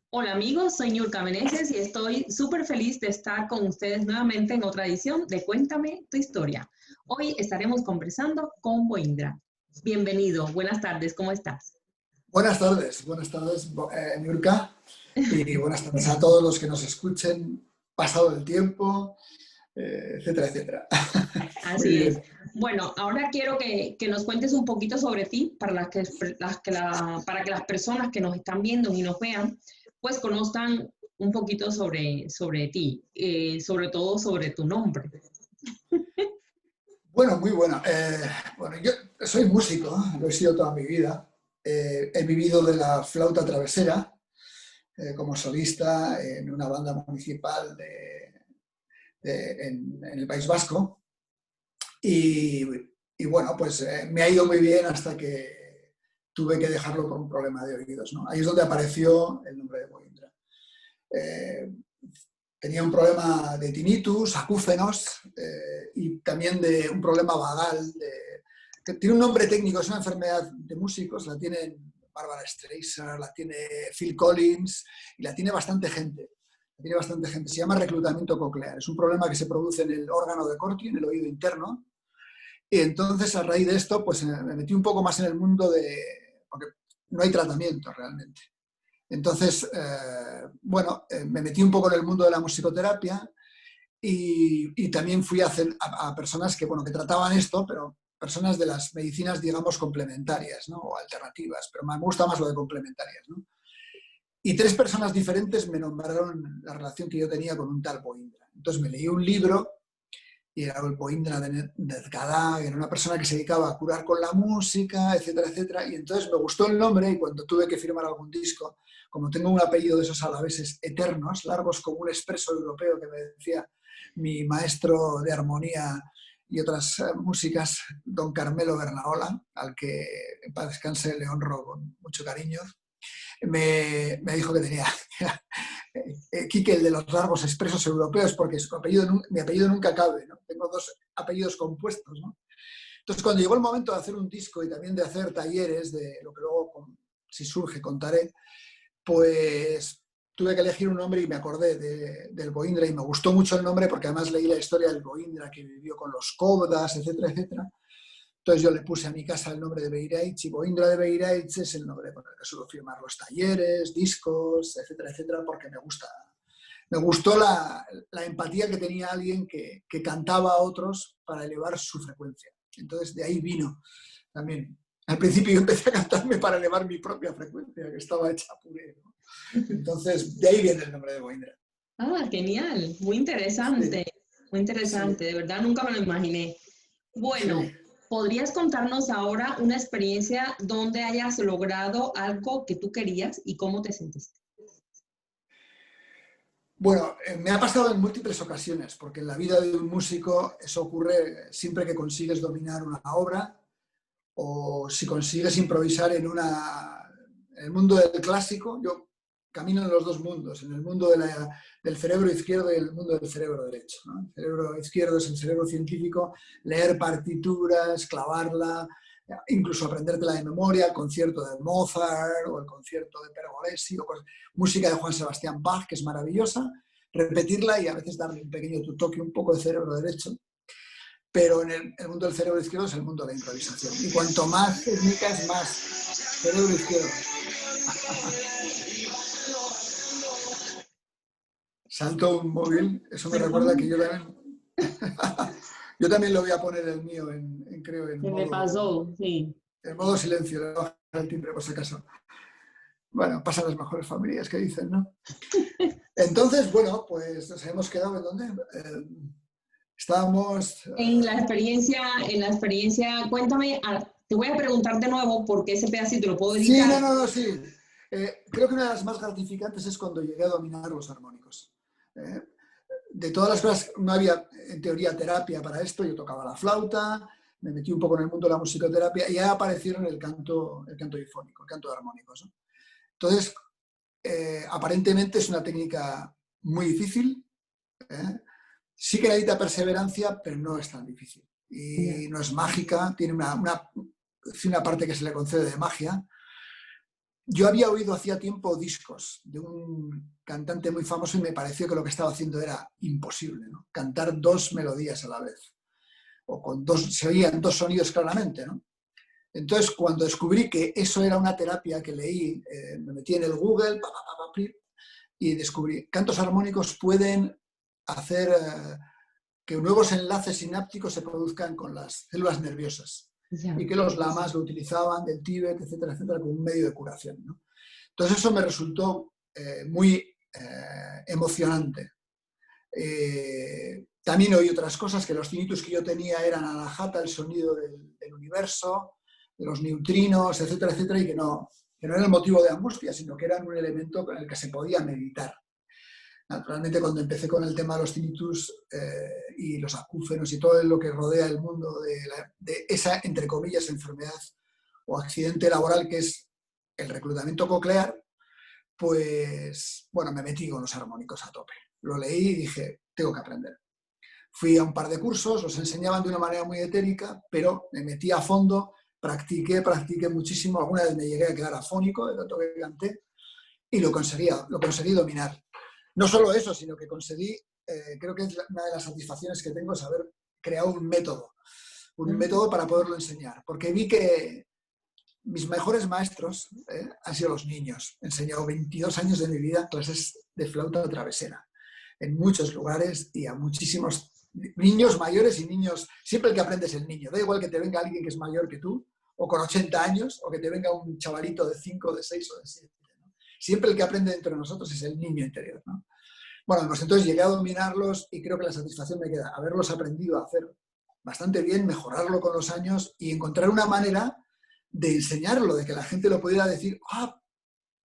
Hola amigos, soy Niurka Meneses y estoy súper feliz de estar con ustedes nuevamente en otra edición de Cuéntame tu historia. Hoy estaremos conversando con Boindra. Bienvenido, buenas tardes, ¿cómo estás? Buenas tardes, Niurka, y buenas tardes a todos los que nos escuchen, pasado el tiempo, etcétera, etcétera. Muy Así es. bien. Bueno, ahora quiero que nos cuentes un poquito sobre ti para que las personas que nos están viendo y nos vean, pues conozcan un poquito sobre ti, sobre todo sobre tu nombre. Bueno, muy bueno. Bueno, yo soy músico, lo he sido toda mi vida. He vivido de la flauta travesera como solista en una banda municipal en el País Vasco. Y, y bueno, pues me ha ido muy bien hasta que tuve que dejarlo por un problema de oídos, ¿no? Ahí es donde apareció el nombre de Boindra. Eh, Tenía un problema de tinnitus, acúfenos y también de un problema vagal. Que tiene un nombre técnico, es una enfermedad de músicos, la tienen Barbara Streisand, la tiene Phil Collins y la tiene bastante gente. Se llama reclutamiento coclear. Es un problema que se produce en el órgano de Corti, en el oído interno. Y entonces, a raíz de esto, pues me metí un poco más en el mundo porque no hay tratamiento realmente. Entonces, me metí un poco en el mundo de la musicoterapia y también fui a personas que trataban esto, pero personas de las medicinas, digamos, complementarias, ¿no? O alternativas, pero me gusta más lo de complementarias, ¿no? Y tres personas diferentes me nombraron la relación que yo tenía con un tal Boindra. Entonces me leí un libro y era el Boindra de Nezgadá, era una persona que se dedicaba a curar con la música, etcétera, etcétera. Y entonces me gustó el nombre y cuando tuve que firmar algún disco, como tengo un apellido de esos alaveses eternos, largos como un expreso europeo que me decía mi maestro de armonía y otras músicas, don Carmelo Bernaola, al que en paz descanse le honro con mucho cariño, me dijo que tenía Quique, el de los largos expresos europeos, porque mi apellido nunca cabe, ¿no? Tengo dos apellidos compuestos, ¿no? Entonces, cuando llegó el momento de hacer un disco y también de hacer talleres, de lo que luego, si surge, contaré, pues tuve que elegir un nombre y me acordé del Boindra y me gustó mucho el nombre porque además leí la historia del Boindra que vivió con los Cobdas, etcétera, etcétera. Entonces yo le puse a mi casa el nombre de Beiraich y Boindra de Beiraich es el nombre con el que suelo firmar los talleres, discos, etcétera, etcétera, porque me gustó la empatía que tenía alguien que cantaba a otros para elevar su frecuencia. Entonces de ahí vino también. Al principio yo empecé a cantarme para elevar mi propia frecuencia, que estaba hecha puré, ¿no? Entonces de ahí viene el nombre de Boindra. Ah, genial, Sí, muy sí, interesante, de verdad nunca me lo imaginé. Bueno, sí. ¿podrías contarnos ahora una experiencia donde hayas logrado algo que tú querías y cómo te sentiste? Bueno, me ha pasado en múltiples ocasiones, porque en la vida de un músico eso ocurre siempre que consigues dominar una obra o si consigues improvisar en el mundo del clásico. Yo camino en los dos mundos, en el mundo del cerebro izquierdo y el mundo del cerebro derecho, ¿no? El cerebro izquierdo es el cerebro científico, leer partituras, clavarla, incluso aprendértela de memoria, el concierto de Mozart o el concierto de Pergolesi, o música de Juan Sebastián Bach, que es maravillosa, repetirla y a veces darle un pequeño toque, un poco de cerebro derecho. Pero en el mundo del cerebro izquierdo es el mundo de la improvisación. Y cuanto más técnicas, más cerebro izquierdo. Salto un móvil, eso me recuerda que Perdón. yo también, yo también lo voy a poner el mío, creo, Se me pasó, sí. en modo silencio, le voy a bajar el timbre por si acaso. Bueno, pasan las mejores familias que dicen, ¿no? Entonces, bueno, pues nos hemos quedado en donde estábamos. En la experiencia, cuéntame, te voy a preguntar de nuevo porque ese pedacito lo puedo Sí, editar. no, sí. Creo que una de las más gratificantes es cuando llegué a dominar los armónicos. Eh, de todas las cosas, no había en teoría terapia para esto, yo tocaba la flauta, me metí un poco en el mundo de la musicoterapia y ya aparecieron el canto difónico, el canto de armónicos, ¿no? Entonces, aparentemente es una técnica muy difícil, ¿eh? Sí que necesita perseverancia, pero no es tan difícil. Y no es mágica, tiene una parte que se le concede de magia. yo había oído hacía tiempo discos de un cantante muy famoso y me pareció que lo que estaba haciendo era imposible, ¿no? Cantar dos melodías a la vez, o con dos, se oían dos sonidos claramente, ¿no? Entonces, cuando descubrí que eso era una terapia que leí, me metí en el Google y descubrí cantos armónicos pueden hacer que nuevos enlaces sinápticos se produzcan con las células nerviosas y que los lamas lo utilizaban del Tíbet, etcétera, etcétera, como un medio de curación, ¿no? Entonces eso me resultó muy emocionante. También oí otras cosas, que los tinnitus que yo tenía eran anahata, el sonido del universo, de los neutrinos, etcétera, etcétera, y que no era el motivo de angustia, sino que eran un elemento con el que se podía meditar. Naturalmente, cuando empecé con el tema de los tinnitus y los acúfenos y todo lo que rodea el mundo de esa, entre comillas, enfermedad o accidente laboral que es el reclutamiento coclear, pues, bueno, me metí con los armónicos a tope. Lo leí y dije, tengo que aprender. Fui a un par de cursos, los enseñaban de una manera muy etérica, pero me metí a fondo, practiqué muchísimo. Alguna vez me llegué a quedar afónico de tanto que canté y lo conseguí dominar. No solo eso, sino que conseguí, creo que es una de las satisfacciones que tengo, es haber creado un método para poderlo enseñar, porque vi que mis mejores maestros han sido los niños. He enseñado 22 años de mi vida clases de flauta travesera en muchos lugares y a muchísimos niños mayores y niños. Siempre el que aprende es el niño. Da igual que te venga alguien que es mayor que tú o con 80 años o que te venga un chavalito de 5, de 6 o de 7. ¿no? Siempre el que aprende dentro de nosotros es el niño interior, ¿no? Bueno, pues entonces llegué a dominarlos y creo que la satisfacción me queda haberlos aprendido a hacer bastante bien, mejorarlo con los años y encontrar una manera de enseñarlo, de que la gente lo pudiera decir,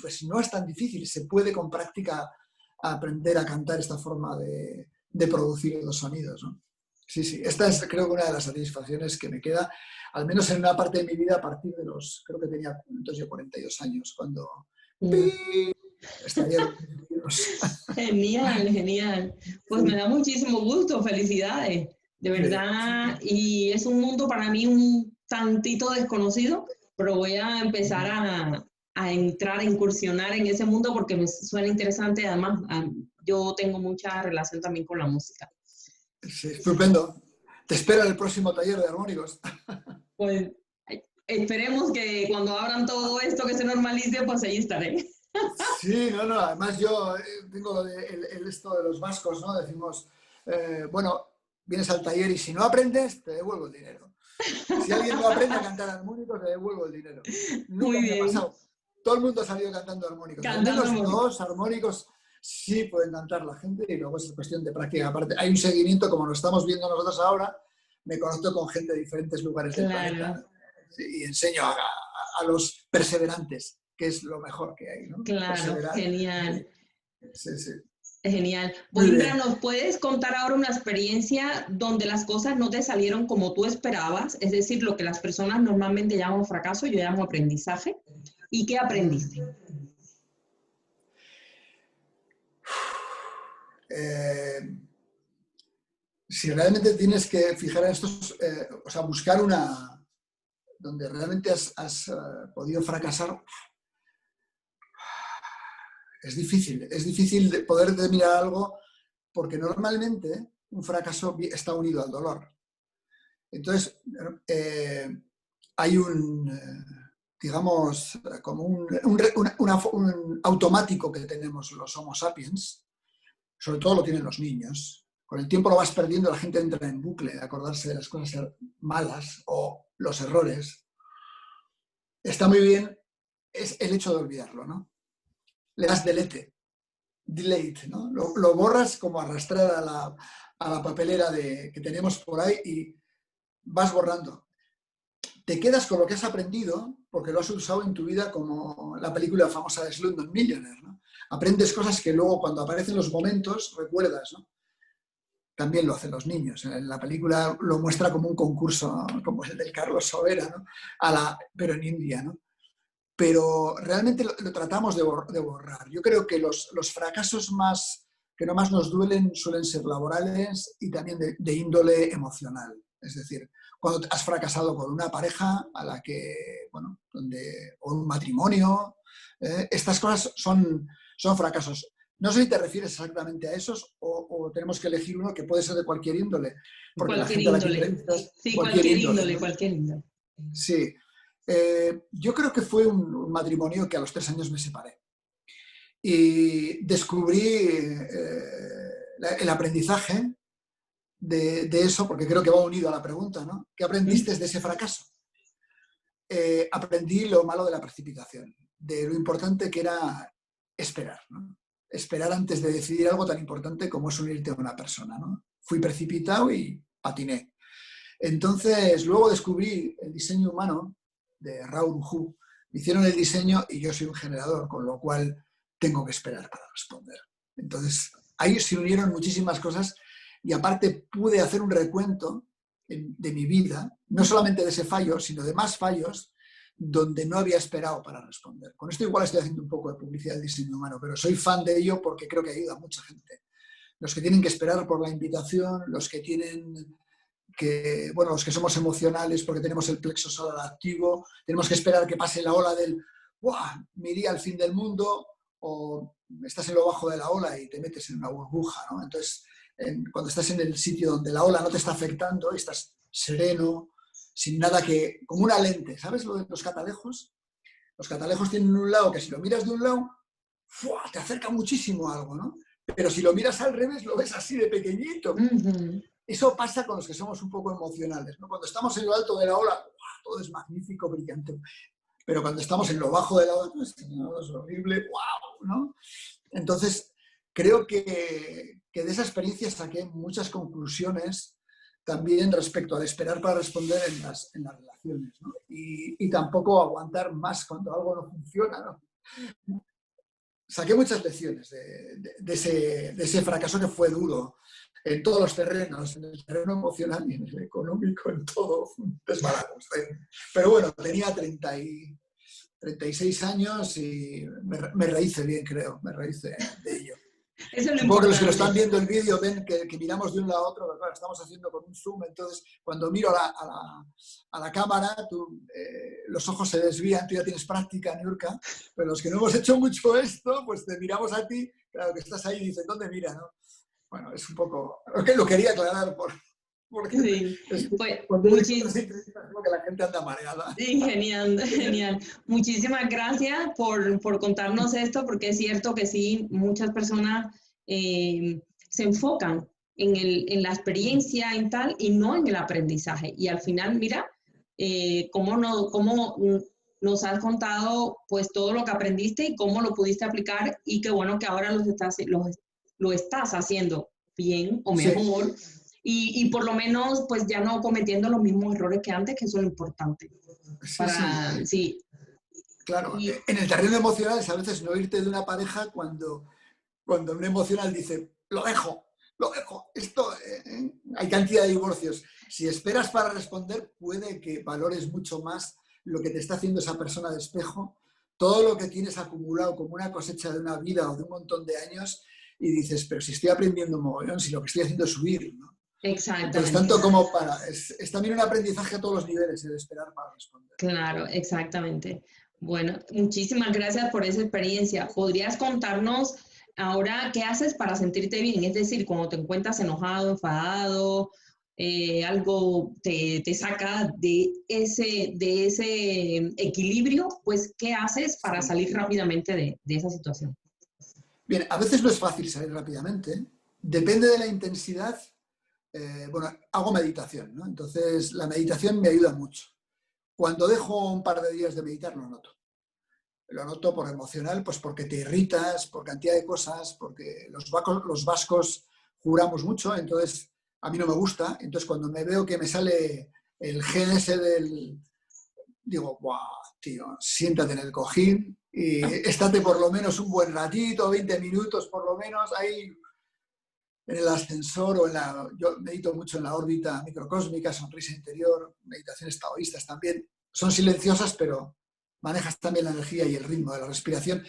pues no es tan difícil, se puede con práctica aprender a cantar esta forma de producir los sonidos, ¿no? Sí, esta es creo que una de las satisfacciones que me queda, al menos en una parte de mi vida a partir de creo que tenía entonces yo 42 años, cuando estallaron los virus. Genial, genial. Pues me da muchísimo gusto, felicidades, de verdad. Y es un mundo para mí un tantito desconocido, pero voy a empezar a entrar, a incursionar en ese mundo porque me suena interesante. Además, yo tengo mucha relación también con la música. Sí, estupendo. Te espero en el próximo taller de armónicos. Pues esperemos que cuando abran todo esto, que se normalice, pues ahí estaré. Sí, no, además yo tengo esto de los vascos, ¿no? Decimos, bueno, vienes al taller y si no aprendes, te devuelvo el dinero. Si alguien no aprende a cantar armónicos, te devuelvo el dinero. Nunca me ha pasado. Todo el mundo ha salido cantando armónicos. Al menos dos armónicos sí pueden cantar la gente y luego es cuestión de práctica. Aparte, hay un seguimiento, como lo estamos viendo nosotros ahora, me conecto con gente de diferentes lugares del planeta y enseño a los perseverantes, que es lo mejor que hay, ¿no? Claro, genial. Sí. Genial. Boindra, ¿nos puedes contar ahora una experiencia donde las cosas no te salieron como tú esperabas? Es decir, lo que las personas normalmente llaman fracaso, yo llamo aprendizaje. ¿Y qué aprendiste? Si realmente tienes que fijar en estos, o sea, buscar una donde realmente has podido fracasar, es difícil de poder mirar algo porque normalmente un fracaso está unido al dolor. Entonces, hay digamos, como un automático que tenemos los Homo sapiens, sobre todo lo tienen los niños. Con el tiempo lo vas perdiendo, la gente entra en bucle de acordarse de las cosas malas o los errores. Está muy bien, es el hecho de olvidarlo, ¿no? Le das delete, ¿no? Lo borras como arrastrar a la papelera que tenemos por ahí y vas borrando. Te quedas con lo que has aprendido porque lo has usado en tu vida, como la película famosa de Slumdog Millionaire, ¿no? Aprendes cosas que luego cuando aparecen los momentos recuerdas, ¿no? También lo hacen los niños. En la película lo muestra como un concurso, ¿no? Como el del Carlos Sobera, ¿no? Pero en India, ¿no? Pero realmente lo tratamos de borrar. Yo creo que los fracasos que no más nos duelen suelen ser laborales y también de índole emocional. Es decir, cuando has fracasado con una pareja a la que, bueno, o un matrimonio, Estas cosas son fracasos. No sé si te refieres exactamente a esos o tenemos que elegir uno que puede ser de cualquier índole, porque la Cualquier gente a la que índole. Sí, cualquier cualquier índole, índole, ¿no? cualquier índole. Sí. Yo creo que fue un matrimonio que a los 3 años me separé. Y descubrí el aprendizaje de eso, porque creo que va unido a la pregunta, ¿no? ¿Qué aprendiste de ese fracaso? Aprendí lo malo de la precipitación, de lo importante que era esperar, ¿no? Esperar antes de decidir algo tan importante como es unirte a una persona, ¿no? Fui precipitado y patiné. Entonces, luego descubrí el diseño humano de Raoul Hu. Me hicieron el diseño y yo soy un generador, con lo cual tengo que esperar para responder. Entonces, ahí se unieron muchísimas cosas y aparte pude hacer un recuento de mi vida, no solamente de ese fallo, sino de más fallos donde no había esperado para responder. Con esto igual estoy haciendo un poco de publicidad del diseño humano, pero soy fan de ello porque creo que ayuda a mucha gente. Los que tienen que esperar por la invitación, los que tienen bueno, los que somos emocionales porque tenemos el plexo solar activo, tenemos que esperar que pase la ola del ¡buah! Me iría al fin del mundo, o estás en lo bajo de la ola y te metes en una burbuja, ¿no? Entonces, cuando estás en el sitio donde la ola no te está afectando, estás sereno, sin nada que, como una lente, ¿sabes lo de los catalejos? Los catalejos tienen un lado que si lo miras de un lado, ¡fua! Te acerca muchísimo a algo, ¿no? Pero si lo miras al revés, lo ves así de pequeñito. Eso pasa con los que somos un poco emocionales, ¿no? Cuando estamos en lo alto de la ola, ¡wow! Todo es magnífico, brillante. Pero cuando estamos en lo bajo de la ola, no, es horrible, ¡wow! ¿No? Entonces, creo que de esa experiencia saqué muchas conclusiones también respecto al esperar para responder en las relaciones, ¿no? Y tampoco aguantar más cuando algo no funciona, ¿no? Saqué muchas lecciones de ese fracaso que fue duro en todos los terrenos, en el terreno emocional y en el económico, en todo, desbarato. Pero bueno, tenía 36 años y me rehice bien, creo, me rehice de ello. Eso es lo Supongo que los que lo importante. están viendo el vídeo ven que miramos de un lado a otro, pero claro, estamos haciendo con un zoom, entonces cuando miro a la cámara, los ojos se desvían, tú ya tienes práctica, Niurka, pero los que no hemos hecho mucho esto, pues te miramos a ti, claro que estás ahí y dices, ¿dónde mira? ¿No? Bueno, es un poco, lo quería aclarar porque Sí, es que pues cuando he dicho así, creo que la gente anda mareada. sí, genial, genial. Muchísimas gracias por contarnos esto, porque es cierto que sí, muchas personas se enfocan en la experiencia en tal y no en el aprendizaje. Y al final, mira, cómo nos has contado pues todo lo que aprendiste y cómo lo pudiste aplicar y qué bueno que ahora lo estás haciendo bien o Sí, mejor y por lo menos pues ya no cometiendo los mismos errores que antes, que eso es lo importante. sí, sí. Para, sí. Claro, Y, en el terreno emocional es a veces no irte de una pareja cuando un emocional dice, lo dejo, esto, hay cantidad de divorcios. Si esperas para responder, puede que valores mucho más lo que te está haciendo esa persona de espejo, todo lo que tienes acumulado como una cosecha de una vida o de un montón de años, y dices, pero si estoy aprendiendo un mogollón, si lo que estoy haciendo es subir, ¿no? Entonces, exactamente. tanto como es también un aprendizaje a todos los niveles, el esperar para responder. Claro, exactamente. Bueno, muchísimas gracias por esa experiencia. ¿Podrías contarnos ahora qué haces para sentirte bien? Es decir, cuando te encuentras enojado, enfadado, algo te saca de ese equilibrio, pues, ¿qué haces para Sí. salir rápidamente de esa situación? Bien, a veces no es fácil salir rápidamente. Depende de la intensidad. Bueno, hago meditación, ¿no? Entonces, la meditación me ayuda mucho. Cuando dejo un par de días de meditar, lo noto. Lo noto por emocional, pues porque te irritas, por cantidad de cosas, porque los vascos juramos mucho, entonces a mí no me gusta. Entonces, cuando me veo que me sale el gen ese digo, ¡guau, tío! Siéntate en el cojín y estate por lo menos un buen ratito, 20 minutos por lo menos, ahí en el ascensor yo medito mucho en la órbita microcósmica, sonrisa interior, meditaciones taoístas también. Son silenciosas, pero manejas también la energía y el ritmo de la respiración.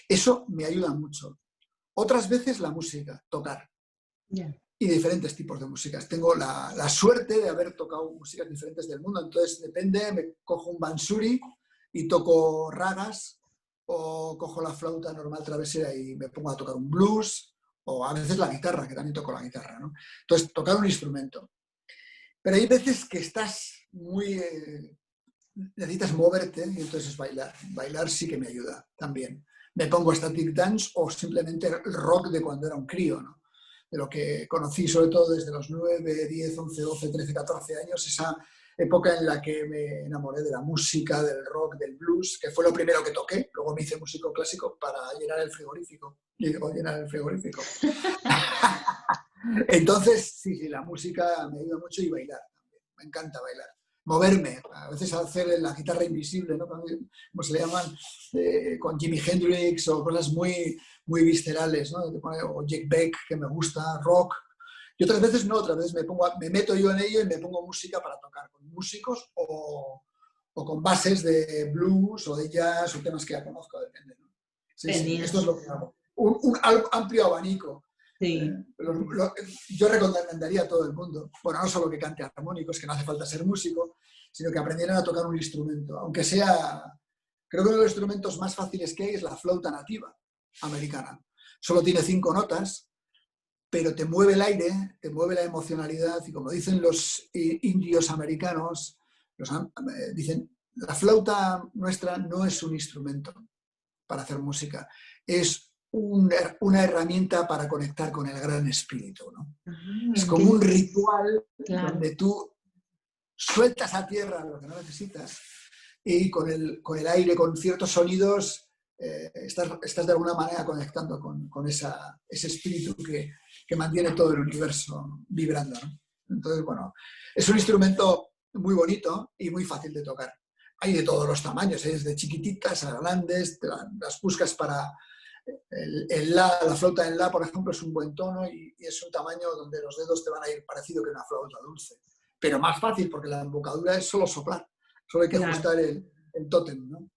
Eso me ayuda mucho. Otras veces la música, tocar. Yeah. Y diferentes tipos de músicas. Tengo la suerte de haber tocado músicas diferentes del mundo, entonces depende, me cojo un bansuri y toco ragas, o cojo la flauta normal travesera y me pongo a tocar un blues, o a veces la guitarra, que también toco la guitarra, ¿no? Entonces, tocar un instrumento. Pero hay veces que estás muy... necesitas moverte y entonces bailar. Bailar sí que me ayuda también. Me pongo static dance o simplemente rock de cuando era un crío, ¿no? De lo que conocí sobre todo desde los 9, 10, 11, 12, 13, 14 años, esa época en la que me enamoré de la música, del rock, del blues, que fue lo primero que toqué. Luego me hice músico clásico para llenar el frigorífico. Llenar el frigorífico. Entonces, sí, la música me ayuda mucho y bailar también. Me encanta bailar. Moverme, a veces hacer la guitarra invisible, ¿no? Como se le llaman, con Jimi Hendrix o cosas muy, muy viscerales, ¿no? O Jack Beck, que me gusta, rock. Y otras veces no, otras veces me meto yo en ello y me pongo música para tocar con músicos o con bases de blues o de jazz o temas que ya conozco, depende, ¿no? Sí, sí, esto es lo que hago. Un amplio abanico. Sí. Yo recomendaría a todo el mundo, bueno, no solo que cante armónicos, que no hace falta ser músico, sino que aprendieran a tocar un instrumento, aunque sea, creo que uno de los instrumentos más fáciles que hay es la flauta nativa americana. Solo tiene 5 notas, pero te mueve el aire, te mueve la emocionalidad, y como dicen los indios americanos, dicen, la flauta nuestra no es un instrumento para hacer música, es una herramienta para conectar con el gran espíritu, ¿no? Es como un ritual, claro, donde tú sueltas a tierra lo que no necesitas y con el aire, con ciertos sonidos, estás de alguna manera conectando con ese espíritu que mantiene todo el universo vibrando, ¿no? Entonces, bueno, es un instrumento muy bonito y muy fácil de tocar. Hay de todos los tamaños, desde chiquititas a grandes, las buscas para... la flauta en la, por ejemplo, es un buen tono y es un tamaño donde los dedos te van a ir parecido que una flauta dulce. Pero más fácil, porque la embocadura es solo soplar. Solo hay que ajustar el tótem, ¿no?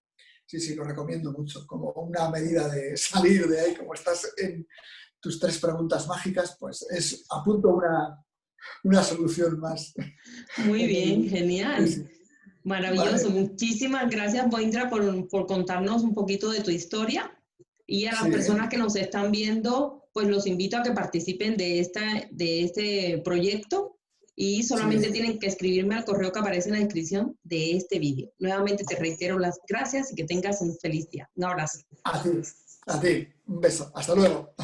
Sí, sí, lo recomiendo mucho. Como una medida de salir de ahí, como estás en tus 3 preguntas mágicas, pues es a punto una solución más. Muy bien, genial. Sí, sí. Maravilloso. Vale. Muchísimas gracias, Boindra, por contarnos un poquito de tu historia. Y a las personas que nos están viendo, pues los invito a que participen de este proyecto y solamente tienen que escribirme al correo que aparece en la descripción de este vídeo. Nuevamente te reitero las gracias y que tengas un feliz día. Un abrazo. A ti. Un beso. Hasta luego.